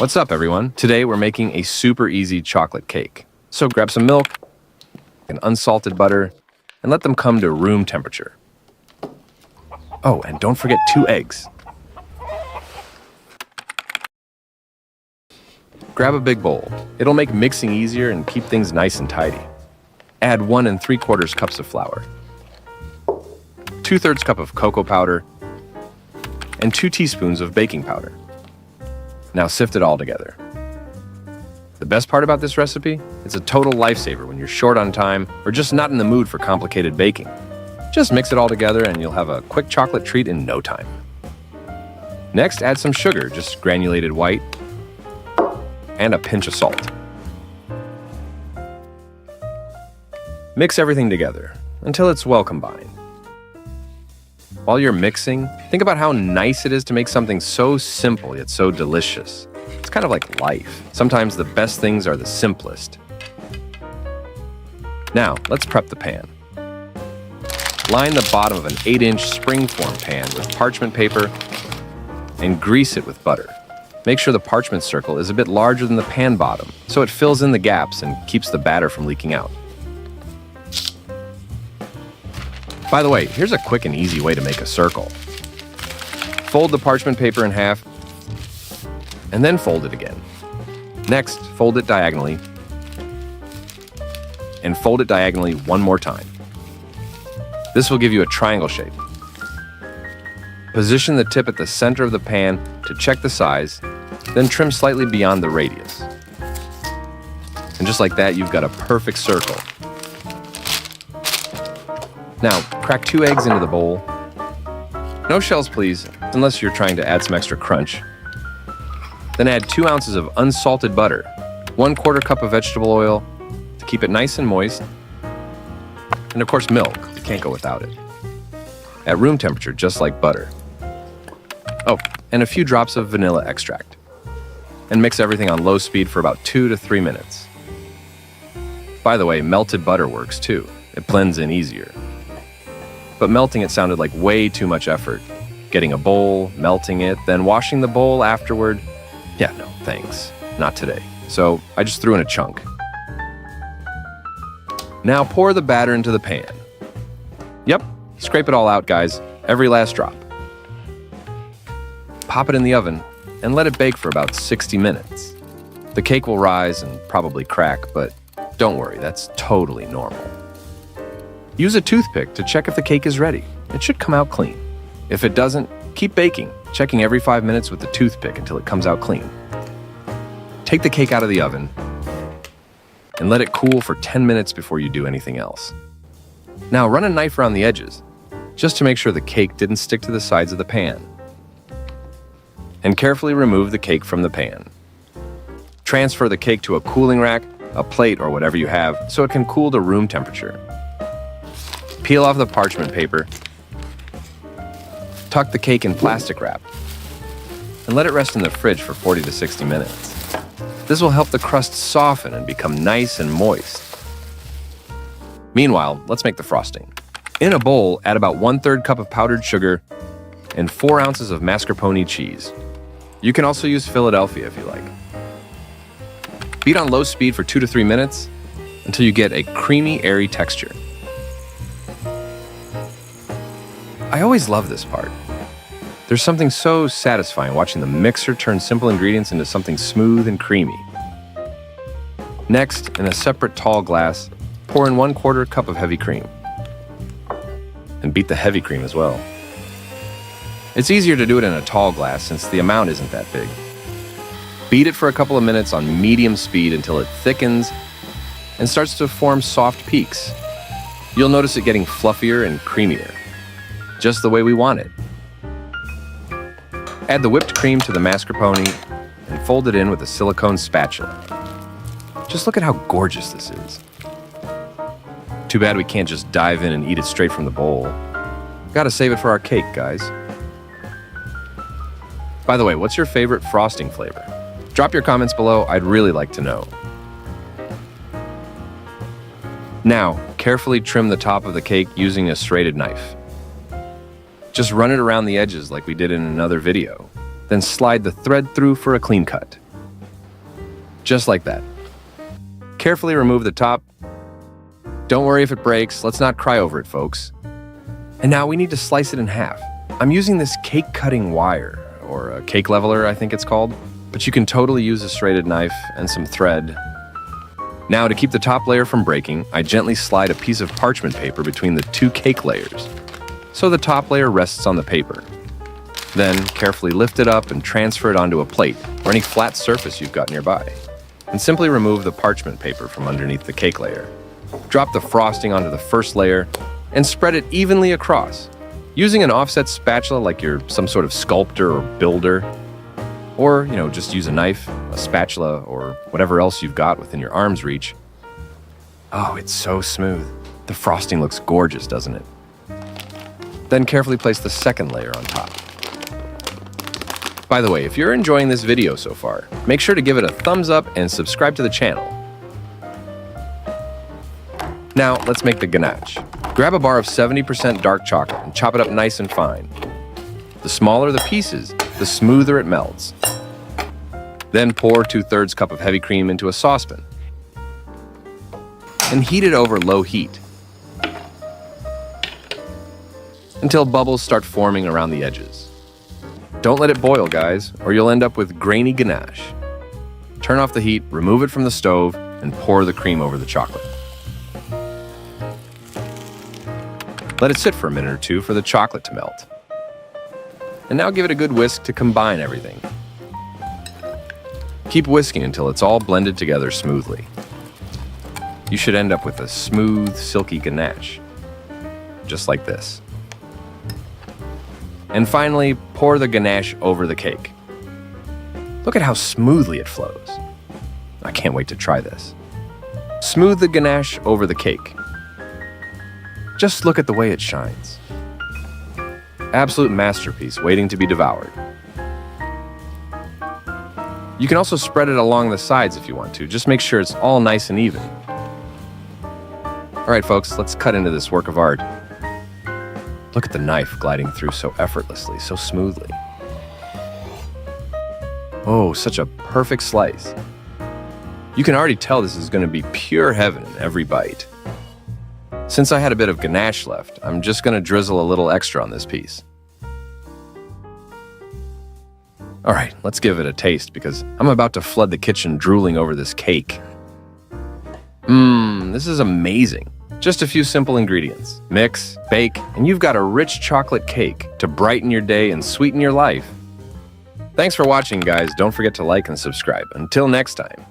What's up, everyone? Today we're making a super easy chocolate cake. So grab some milk and unsalted butter and let them come to room temperature. Oh, and don't forget 2 eggs. Grab a big bowl. It'll make mixing easier and keep things nice and tidy. Add 1 3/4 cups of flour, 2/3 cup of cocoa powder, and 2 teaspoons of baking powder. Now sift it all together. The best part about this recipe, it's a total lifesaver when you're short on time or just not in the mood for complicated baking. Just mix it all together and you'll have a quick chocolate treat in no time. Next, add some sugar, just granulated white, and a pinch of salt. Mix everything together until it's well combined. While you're mixing, think about how nice it is to make something so simple yet so delicious. It's kind of like life. Sometimes the best things are the simplest. Now, let's prep the pan. Line the bottom of an 8-inch springform pan with parchment paper and grease it with butter. Make sure the parchment circle is a bit larger than the pan bottom, so it fills in the gaps and keeps the batter from leaking out. By the way, here's a quick and easy way to make a circle. Fold the parchment paper in half, and then fold it again. Next, fold it diagonally, and fold it diagonally one more time. This will give you a triangle shape. Position the tip at the center of the pan to check the size, then trim slightly beyond the radius. And just like that, you've got a perfect circle. Now, crack 2 eggs into the bowl. No shells, please, unless you're trying to add some extra crunch. Then add 2 ounces of unsalted butter, 1/4 cup of vegetable oil to keep it nice and moist, and of course milk. You can't go without it. At room temperature, just like butter. Oh, and a few drops of vanilla extract. And mix everything on low speed for about 2 to 3 minutes. By the way, melted butter works too. It blends in easier. But melting it sounded like way too much effort. Getting a bowl, melting it, then washing the bowl afterward. Yeah, no, thanks. Not today. So I just threw in a chunk. Now pour the batter into the pan. Yep, scrape it all out, guys. Every last drop. Pop it in the oven and let it bake for about 60 minutes. The cake will rise and probably crack, but don't worry, that's totally normal. Use a toothpick to check if the cake is ready. It should come out clean. If it doesn't, keep baking, checking every 5 minutes with the toothpick until it comes out clean. Take the cake out of the oven and let it cool for 10 minutes before you do anything else. Now run a knife around the edges, just to make sure the cake didn't stick to the sides of the pan. And carefully remove the cake from the pan. Transfer the cake to a cooling rack, a plate, or whatever you have, so it can cool to room temperature. Peel off the parchment paper, tuck the cake in plastic wrap, and let it rest in the fridge for 40 to 60 minutes. This will help the crust soften and become nice and moist. Meanwhile, let's make the frosting. In a bowl, add about 1/3 cup of powdered sugar and 4 ounces of mascarpone cheese. You can also use Philadelphia if you like. Beat on low speed for 2 to 3 minutes until you get a creamy, airy texture. I always love this part. There's something so satisfying watching the mixer turn simple ingredients into something smooth and creamy. Next, in a separate tall glass, pour in 1/4 cup of heavy cream. And beat the heavy cream as well. It's easier to do it in a tall glass since the amount isn't that big. Beat it for a couple of minutes on medium speed until it thickens and starts to form soft peaks. You'll notice it getting fluffier and creamier, just the way we want it. Add the whipped cream to the mascarpone and fold it in with a silicone spatula. Just look at how gorgeous this is. Too bad we can't just dive in and eat it straight from the bowl. Gotta save it for our cake, guys. By the way, what's your favorite frosting flavor? Drop your comments below, I'd really like to know. Now, carefully trim the top of the cake using a serrated knife. Just run it around the edges like we did in another video. Then slide the thread through for a clean cut. Just like that. Carefully remove the top. Don't worry if it breaks. Let's not cry over it, folks. And now we need to slice it in half. I'm using this cake cutting wire, or a cake leveler, I think it's called. But you can totally use a serrated knife and some thread. Now, to keep the top layer from breaking, I gently slide a piece of parchment paper between the two cake layers, so the top layer rests on the paper. Then, carefully lift it up and transfer it onto a plate or any flat surface you've got nearby. And simply remove the parchment paper from underneath the cake layer. Drop the frosting onto the first layer and spread it evenly across, using an offset spatula like you're some sort of sculptor or builder. Or, just use a knife, a spatula, or whatever else you've got within your arm's reach. Oh, it's so smooth. The frosting looks gorgeous, doesn't it? Then carefully place the second layer on top. By the way, if you're enjoying this video so far, make sure to give it a thumbs up and subscribe to the channel. Now, let's make the ganache. Grab a bar of 70% dark chocolate and chop it up nice and fine. The smaller the pieces, the smoother it melts. Then pour 2/3 cup of heavy cream into a saucepan and heat it over low heat until bubbles start forming around the edges. Don't let it boil, guys, or you'll end up with grainy ganache. Turn off the heat, remove it from the stove, and pour the cream over the chocolate. Let it sit for a minute or two for the chocolate to melt. And now give it a good whisk to combine everything. Keep whisking until it's all blended together smoothly. You should end up with a smooth, silky ganache, just like this. And finally, pour the ganache over the cake. Look at how smoothly it flows. I can't wait to try this. Smooth the ganache over the cake. Just look at the way it shines. Absolute masterpiece waiting to be devoured. You can also spread it along the sides if you want to. Just make sure it's all nice and even. All right, folks, let's cut into this work of art. Look at the knife gliding through so effortlessly, so smoothly. Oh, such a perfect slice. You can already tell this is going to be pure heaven in every bite. Since I had a bit of ganache left, I'm just going to drizzle a little extra on this piece. All right, let's give it a taste because I'm about to flood the kitchen drooling over this cake. This is amazing. Just a few simple ingredients. Mix, bake, and you've got a rich chocolate cake to brighten your day and sweeten your life. Thanks for watching, guys. Don't forget to like and subscribe. Until next time.